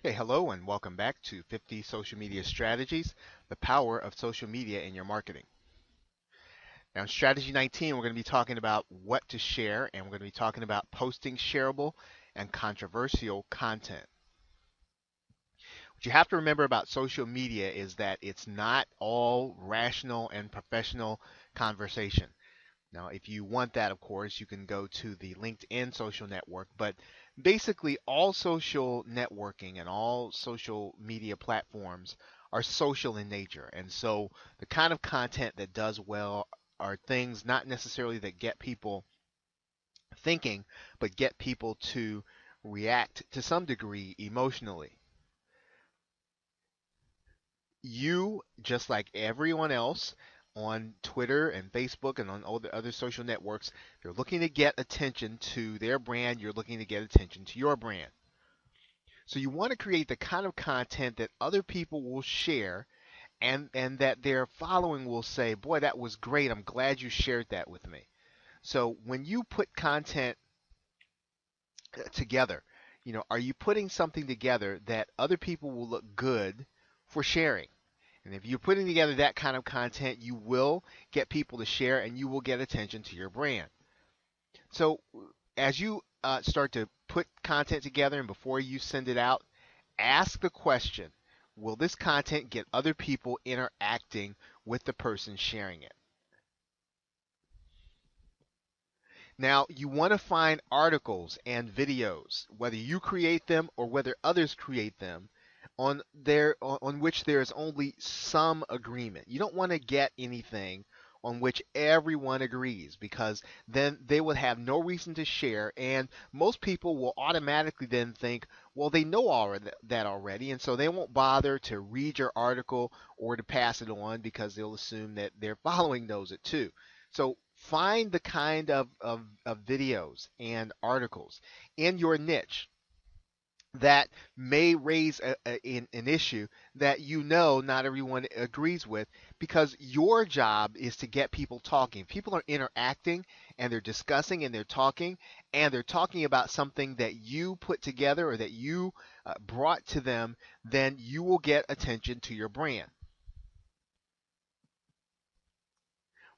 Hey, hello, and welcome back to 50 Social Media Strategies, the power of social media in your marketing. Now, in Strategy 19, we're going to be talking about what to share, and we're going to be talking about posting shareable and controversial content. What you have to remember about social media is that it's not all rational and professional conversation. Now, if you want that, of course, you can go to the LinkedIn social network, but basically all social networking and all social media platforms are social in nature. And so the kind of content that does well are things not necessarily that get people thinking, but get people to react to some degree emotionally. You, just like everyone else on Twitter and Facebook and on all the other social networks, they're looking to get attention to their brand. You're looking to get attention to your brand. So you want to create the kind of content that other people will share and that their following will say, boy, that was great. I'm glad you shared that with me. So when you put content together, are you putting something together that other people will look good for sharing? And if you're putting together that kind of content, you will get people to share and you will get attention to your brand. So as you start to put content together and before you send it out, ask the question, will this content get other people interacting with the person sharing it? Now, you want to find articles and videos, whether you create them or whether others create them, on which there is only some agreement. You don't want to get anything on which everyone agrees because then they would have no reason to share and most people will automatically then think, well, they know all of that already, and so they won't bother to read your article or to pass it on because they'll assume that their following knows it too. So find the kind of videos and articles in your niche that may raise an issue that not everyone agrees with because your job is to get people talking. People are interacting and they're discussing and they're talking about something that you put together or that you brought to them, then you will get attention to your brand.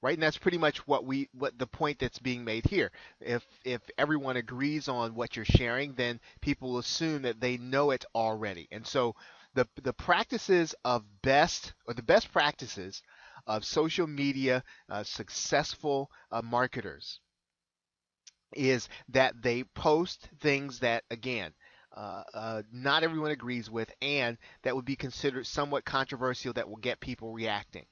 Right? And that's pretty much what the point that's being made here. If everyone agrees on what you're sharing, then people assume that they know it already. And so the practices of best or the best practices of social media successful marketers is that they post things that again not everyone agrees with and that would be considered somewhat controversial that will get people reacting.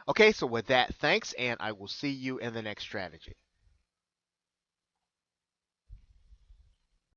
Okay, so with that, thanks, and I will see you in the next strategy.